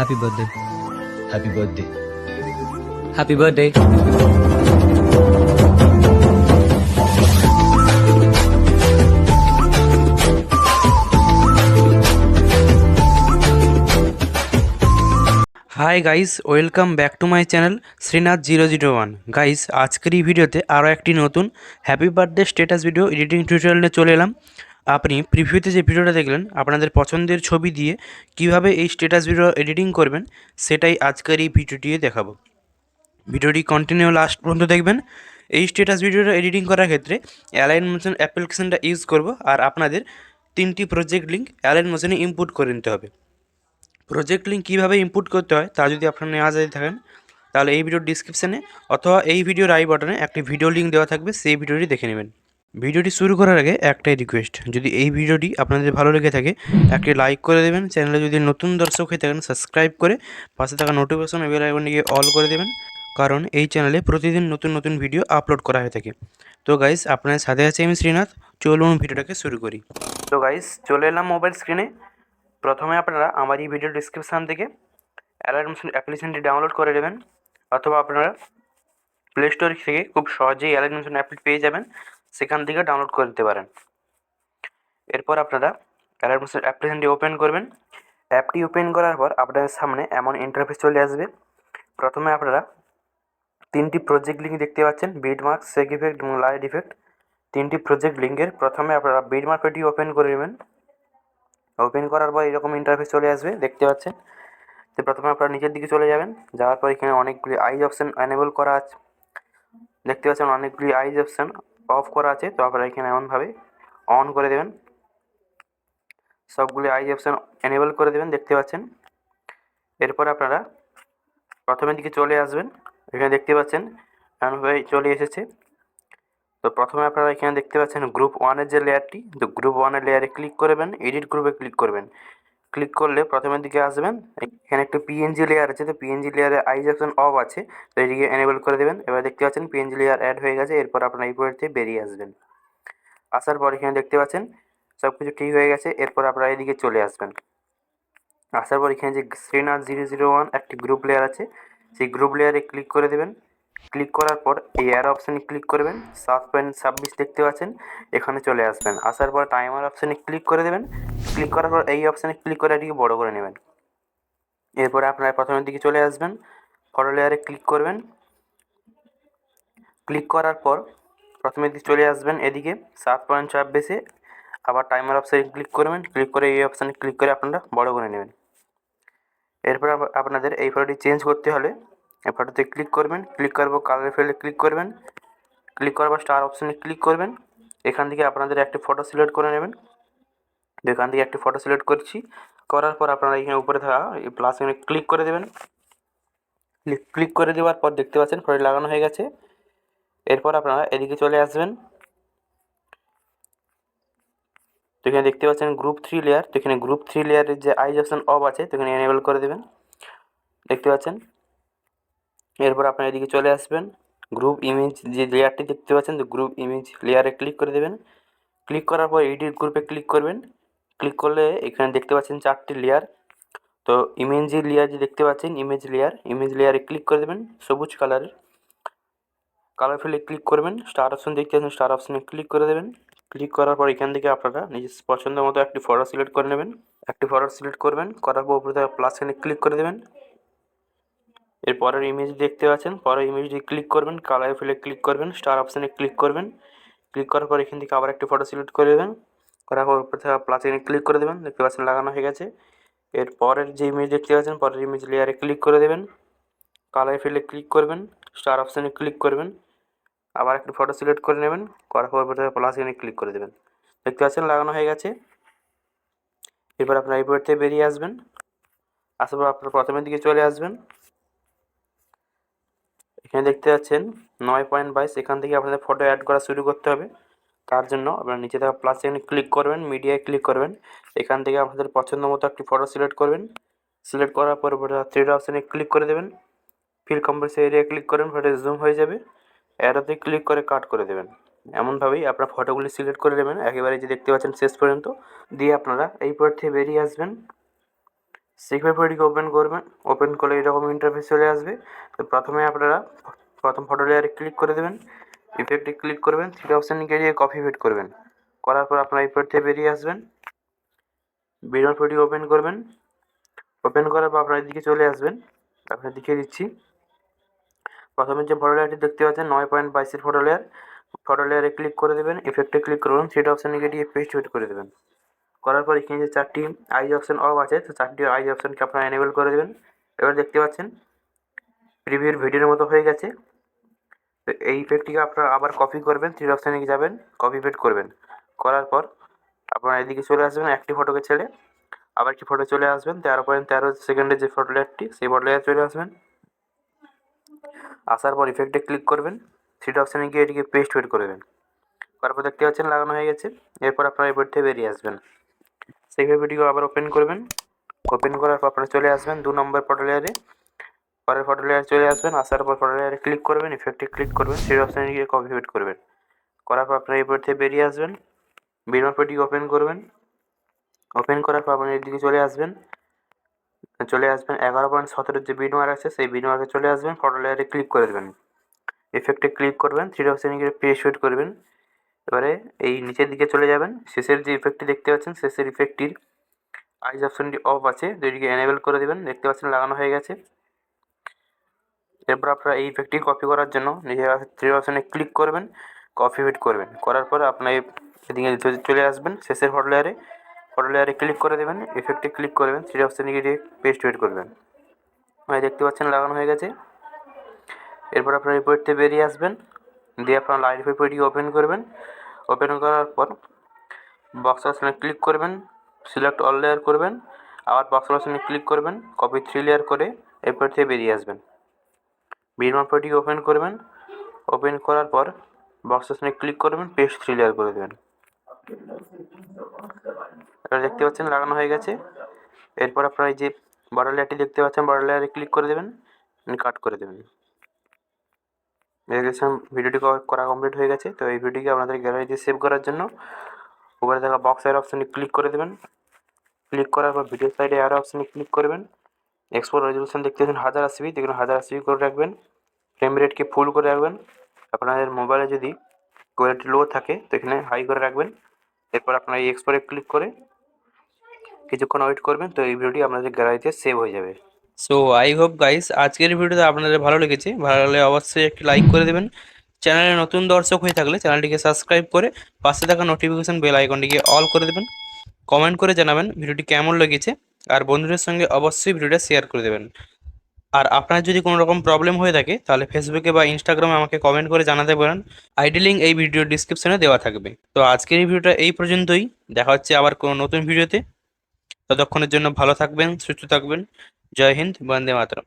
Happy birthday. Happy birthday. Happy birthday. Hi guys, welcome back to my channel Srinath 001। Guys, আজকের এই ভিডিওতে আরও একটি নতুন happy birthday status video editing tutorial নিয়ে চলে এলাম। আপনি প্রিভিউতে যে ভিডিওটা দেখলেন আপনাদের পছন্দের ছবি দিয়ে কিভাবে এই স্ট্যাটাস ভিডিও এডিটিং করবেন সেটাই আজকের এই ভিডিওটি দেখাবো। ভিডিওটি কন্টিনিউ লাস্ট পর্যন্ত দেখবেন। এই স্ট্যাটাস ভিডিওটা এডিটিং করার ক্ষেত্রে অ্যালাইনমোশন অ্যাপ্লিকেশনটা ইউজ করব, আর আপনাদের 3টি প্রজেক্ট লিঙ্ক অ্যালাইনমোশনে ইনপুট করে নিতে হবে। প্রজেক্ট লিঙ্ক কীভাবে ইনপুট করতে হয় তা যদি আপনারা নেওয়া যায় থাকেন তাহলে এই ভিডিওর ডিসক্রিপশানে অথবা এই ভিডিওর আই বাটনে একটি ভিডিও লিঙ্ক দেওয়া থাকবে, সেই ভিডিওটি দেখে নেবেন। ভিডিওটি শুরু করার আগে একটাই রিকোয়েস্ট, যদি এই ভিডিওটি আপনাদের ভালো লেগে থাকে একটি লাইক করে দেবেন। চ্যানেলে যদি নতুন দর্শক হয়ে থাকেন সাবস্ক্রাইব করে পাশে থাকা নোটিফিকেশন বেল আইকনটিকে অল করে দেবেন, কারণ এই চ্যানেলে প্রতিদিন নতুন নতুন ভিডিও আপলোড করা হয়ে থাকে। তো গাইস, আপনাদের সাথে আছে আমি শ্রীনাথ। চলুন ভিডিওটাকে শুরু করি। তো গাইস, চলে এলাম মোবাইল স্ক্রিনে। প্রথমে আপনারা আমার এই ভিডিও ডিসক্রিপশান থেকে অ্যালাইনমোশন অ্যাপ্লিকেশনটি ডাউনলোড করে নেবেন, অথবা আপনারা প্লে স্টোর থেকে খুব সহজেই অ্যালাইনমোশন অ্যাপটি পেয়ে যাবেন, সেখান থেকে ডাউনলোড করে নিতে পারেন। এরপর আপনারা অ্যালাইনমোশন অ্যাপ্লিকেশনটি ওপেন করবেন। অ্যাপটি ওপেন করার পর আপনাদের সামনে এমন ইন্টারফেস চলে আসবে। প্রথমে আপনারা 3টি প্রজেক্ট লিঙ্ক দেখতে পাচ্ছেন, বিটমার্ক, সেক ইফেক্ট এবং লাইট ইফেক্ট। 3টি প্রজেক্ট লিঙ্কের প্রথমে আপনারা বিটমার্কটি ওপেন করে নেবেন। ওপেন করার পর এরকম ইন্টারফেস চলে আসবে, দেখতে পাচ্ছেন। তো প্রথমে আপনারা নিচের দিকে চলে যাবেন, যাওয়ার পর এখানে অনেকগুলি আইজ অপশান এনেবল করা আছে, দেখতে পাচ্ছেন অনেকগুলি আইজ অপশান অফ করা আছে। তো আপনারা এখানে এমনভাবে অন করে দেবেন, সবগুলি আইজ অপশান এনেবল করে দেবেন, দেখতে পাচ্ছেন। এরপর আপনারা প্রথমের দিকে চলে আসবেন, এখানে দেখতে পাচ্ছেন এমনভাবে চলে এসেছে। তো প্রথমে আপনারা এখানে দেখতে পাচ্ছেন গ্রুপ 1-এর যে লেয়ারটি, তো গ্রুপ 1-এর লেয়ারে ক্লিক করবেন, এডিট গ্রুপে ক্লিক করবেন। ক্লিক করলে প্রথমের দিকে আসবেন, এখানে একটা পিএনজি লেয়ার আছে, তো পিএনজি লেয়ারে আইজ অপশন অফ আছে, তো এটিকে এনেবল করে দেবেন। এবার দেখতে পাচ্ছেন পিএনজি লেয়ার অ্যাড হয়ে গেছে। এরপর আপনারা এই পয়েন্ট থেকে বেরিয়ে আসবেন। আসার পর এখানে দেখতে পাচ্ছেন সব কিছু ঠিক হয়ে গেছে। এরপর আপনারা এদিকে চলে আসবেন। আসার পর এখানে যে শ্রীনাথ 001 একটি গ্রুপ লেয়ার আছে, সেই গ্রুপ লেয়ারে ক্লিক করে দেবেন। ক্লিক করার পর এই অ্যারো অপশানে ক্লিক করবেন, 7.26 দেখতে পাচ্ছেন, এখানে চলে আসবেন। আসার পর টাইমার অপশানে ক্লিক করে দেবেন। ক্লিক করার পর এই অপশানে ক্লিক করে এটিকে বড় করে নেবেন। এরপরে আপনারা প্রথমের দিকে চলে আসবেন, ফটো লেয়ারে ক্লিক করবেন। ক্লিক করার পর প্রথমের দিকে চলে আসবেন এদিকে 7.26-এ, আবার টাইমার অপশানে ক্লিক করবেন। ক্লিক করে এই অপশানে ক্লিক করে আপনারা বড় করে নেবেন। এরপর আপনাদের এই ফটোটি চেঞ্জ করতে হলে এই ফটোতে ক্লিক করবেন। ক্লিক করার পর কালার ফিল্ডে ক্লিক করবেন। ক্লিক করার পর স্টার অপশানে ক্লিক করবেন। এখান থেকে আপনাদের একটি ফটো সিলেক্ট করে নেবেন। এখান থেকে একটি ফটো সিলেক্ট করছি। করার পর আপনারা এখানে উপরে থাকা এই প্লাস এখানে ক্লিক করে দেবেন। ক্লিক করে দেওয়ার পর দেখতে পাচ্ছেন ফটোটি লাগানো হয়ে গেছে। এরপর আপনারা এদিকে চলে আসবেন। তো এখানে দেখতে পাচ্ছেন গ্রুপ 3 লেয়ার, তো এখানে গ্রুপ 3 লেয়ারের যে আইজ অপশান অফ আছে, তো এখানে এনেবল করে দেবেন, দেখতে পাচ্ছেন। এরপর আপনারা এদিকে চলে আসবেন, গ্রুপ ইমেজ যে লেয়ারটি দেখতে পাচ্ছেন, তো গ্রুপ ইমেজ লেয়ারে ক্লিক করে দেবেন। ক্লিক করার পর এডিট গ্রুপে ক্লিক করবেন। ক্লিক করলে এখানে দেখতে পাচ্ছেন 4টি লেয়ার, তো ইমেজ লেয়ার যে দেখতে পাচ্ছেন ইমেজ লেয়ারে ক্লিক করে দেবেন, সবুজ কালারের। কালার ফিল্ডে ক্লিক করবেন, স্টার অপশন দেখতে পাচ্ছেন, স্টার অপশনে ক্লিক করে দেবেন। ক্লিক করার পর এখান থেকে আপনারা নিজের পছন্দ মতো একটি ফটো সিলেক্ট করে নেবেন। একটি ফটো সিলেক্ট করবেন, করার পর উপরে থাকা প্লাস সাইনে ক্লিক করে দেবেন। এর পরের ইমেজ দেখতে পাচ্ছেন, পরের ইমেজটি ক্লিক করবেন, কালার ফিল্ডে ক্লিক করবেন, স্টার অপশানে ক্লিক করবেন। ক্লিক করার পর এখান থেকে আবার একটি ফটো সিলেক্ট করে দেবেন। করার পর উপরে থাকা প্লাস সাইনে ক্লিক করে দেবেন, দেখতে পাচ্ছেন লাগানো হয়ে গেছে। এর পরের যে ইমেজ দেখতে পাচ্ছেন, পরের ইমেজ লেয়ারে ক্লিক করে দেবেন, কালার ফিল্ডে ক্লিক করবেন, স্টার অপশানে ক্লিক করবেন, আবার একটি ফটো সিলেক্ট করে নেবেন। করার পর উপরে থাকা প্লাস সাইনে ক্লিক করে দেবেন, দেখতে পাচ্ছেন লাগানো হয়ে গেছে। এবার আপনারা এই পয়েন্ট থেকে বেরিয়ে আসবেন। আসার পর আপনারা প্রথমের দিকে চলে আসবেন। এখানে দেখতে পাচ্ছেন 9.22, এখান থেকে আপনাদের ফটো অ্যাড করা শুরু করতে হবে। তার জন্য আপনারা নিচে থাকা প্লাস এখানে ক্লিক করবেন, মিডিয়ায় ক্লিক করবেন। এখান থেকে আপনাদের পছন্দ মতো একটি ফটো সিলেক্ট করবেন। সিলেক্ট করার পর থ্রি ডট অপশানে ক্লিক করে দেবেন। ফিল কম্প্রেস এরিয়া ক্লিক করবেন, ফটো জুম হয়ে যাবে। অ্যারোতে ক্লিক করে কাট করে দেবেন। এমনভাবেই আপনার ফটোগুলি সিলেক্ট করে নেবেন একেবারে যে দেখতে পাচ্ছেন শেষ পর্যন্ত। দিয়ে আপনারা এই পয়েন্ট থেকে বেরিয়ে আসবেন। সিকোয়েন্স ফটোটিকে ওপেন করবেন, ওপেন করলে এরকম ইন্টারফেস চলে আসবে। তো প্রথমে আপনারা প্রথম ফটো লেয়ারে ক্লিক করে দেবেন, ইফেক্টে ক্লিক করবেন, থ্রি অপশানে গিয়ে কপি পেস্ট করবেন। করার পর আপনারা ইফেক্ট থেকে বেরিয়ে আসবেন, বেরিয়ে ফটোটি ওপেন করবেন, ওপেন করার পর আপনার দিকে চলে আসবেন। আপনার দেখিয়ে দিচ্ছি, প্রথমে যে ফটো লেয়ারটি দেখতে পাচ্ছেন 9.22 ফটো লেয়ার, ফটো লেয়ারে ক্লিক করে দেবেন, ইফেক্টে ক্লিক করবেন, থ্রি অপশানে গিয়ে পেস্ট করে দেবেন। করার পর এখানে যে চারটি আইজ অপশান অফ আছে, তো চারটি আইজ অপশানকে আপনারা এনেবল করে দেবেন। এবার দেখতে পাচ্ছেন প্রিভিউর ভিডিওর মতো হয়ে গেছে। তো এই ইফেক্টটিকে আপনারা আবার কপি করবেন, থ্রি অপশানে যাবেন, কপি পেস্ট করবেন। করার পর আপনারা এদিকে চলে আসবেন, একটি ফটোকে ছেড়ে আবার একটি ফটো চলে আসবেন, 13.13 সেকেন্ডের যে ফটো লেয়ারটি, সেই ফটো লেয়ার চলে আসবেন। আসার পর ইফেক্টে ক্লিক করবেন, থ্রি অপশানে গিয়ে এটিকে পেস্ট করবেন। করার পর দেখতে পাচ্ছেন লাগানো হয়ে গেছে। এরপর আপনারা এই বোর্ড থেকে বেরিয়ে আসবেন, সেই ভিডিও আবার ওপেন করবেন, ওপেন করার পর আপনারা চলে আসবেন 2 নম্বর ফটো লেয়ারে, পরের ফটো লেয়ারে চলে আসবেন। আসার পর ফটো লেয়ারে ক্লিক করবেন, ইফেক্টে ক্লিক করবেন, থ্রি অপশানে গিয়ে কপি পেস্ট করবেন। করার পর আপনারা এই বোর্ড থেকে বেরিয়ে আসবেন, বিন ফটোটিকে ওপেন করবেন, ওপেন করার পর আপনারা এদিকে চলে আসবেন, 11.17 যে বিন ওয়ার আছে, সেই বিন ওয়ার্কে চলে আসবেন, ফটো লেয়ারে ক্লিক করে দেবেন, ইফেক্টে ক্লিক করবেন, থ্রি অপশানে গিয়ে পেস্ট করবেন। এবারে এই নিচের দিকে চলে যাবেন, শেষের যে ইফেক্টটি দেখতে পাচ্ছেন, শেষের ইফেক্টটির আইজ অপশানটি অফ আছে, দুইটিকে এনেবল করে দেবেন। দেখতে পাচ্ছেন লাগানো হয়ে গেছে। এরপর আপনারা এই ইফেক্টটি কপি করার জন্য নিজের থ্রি অপশানে ক্লিক করবেন, কপি পেস্ট করবেন। করার পর আপনার এদিকে চলে আসবেন শেষের ফটো লেয়ারে, ফটো লেয়ারে ক্লিক করে দেবেন, ইফেক্টে ক্লিক করবেন, থ্রি অপশানে গিয়ে পেস্ট করবেন। দেখতে পাচ্ছেন লাগানো হয়ে গেছে। এরপর আপনার রিপোর্ট থেকে বেরিয়ে আসবেন, দিয়ে আপনার লাইট পেপারটি ওপেন করবেন। ওপেন করার পর বক্স অপশানে ক্লিক করবেন, সিলেক্ট অল লেয়ার করবেন, আবার বক্স অপশানে ক্লিক করবেন, কপি থ্রি লেয়ার করে এরপর থেকে বেরিয়ে আসবেন। বিটম্যাপ পেপারটি ওপেন করবেন, ওপেন করার পর বক্স অপশানে ক্লিক করবেন, পেস্ট থ্রি লেয়ার করে দেবেন। এটা দেখতে পাচ্ছেন লাগানো হয়ে গেছে। এরপর আপনারা এই যে বড় লেয়ারটি দেখতে পাচ্ছেন, বড় লেয়ারে ক্লিক করে দেবেন, কাট করে দেবেন। ভিডিওটি করা কমপ্লিট হয়ে গেছে। তো এই ভিডিওটি আপনাদের গ্যালারিতে সেভ করার জন্য উপরে থাকা বক্সের অপশানে ক্লিক করে দেবেন। ক্লিক করার পর ভিডিও সাইডে অ্যারো অপশানে ক্লিক করবেন। এক্সপোর্ট রেজলিউশন দেখতে পাচ্ছেন 1080p, দেখুন 1080p করে রাখবেন। ফ্রেম রেটকে ফুল করে রাখবেন। আপনাদের মোবাইলে যদি কোয়ালিটি লো থাকে তো এখানে হাই করে রাখবেন। এরপর আপনারা এই এক্সপোর্টে ক্লিক করে কিছুক্ষণ ওয়েট করবেন, তো এই ভিডিওটি আপনাদের গ্যালারিতে সেভ হয়ে যাবে। সো আই হোপ গাইস আজকের ভিডিওতে আপনাদের ভালো লেগেছে। ভালো লাগলে অবশ্যই একটি লাইক করে দেবেন। চ্যানেলে নতুন দর্শক হয়ে থাকলে চ্যানেলটিকে সাবস্ক্রাইব করে পাশে থাকা নোটিফিকেশন বেল আইকনটিকে অল করে দেবেন। কমেন্ট করে জানাবেন ভিডিওটি কেমন লেগেছে, আর বন্ধুদের সঙ্গে অবশ্যই ভিডিওটা শেয়ার করে দেবেন। আর আপনার যদি কোনো রকম প্রবলেম হয়ে থাকে তাহলে ফেসবুকে বা ইনস্টাগ্রামে আমাকে কমেন্ট করে জানাতে পারেন। আইডি লিঙ্ক এই ভিডিও ডিসক্রিপশনে দেওয়া থাকবে। তো আজকের এই ভিডিওটা এই পর্যন্তই। দেখা হচ্ছে আবার কোনো নতুন ভিডিওতে। ততক্ষণের জন্য ভালো থাকবেন, সুস্থ থাকবেন। জয় হিন্দ, বন্দে মাতরম।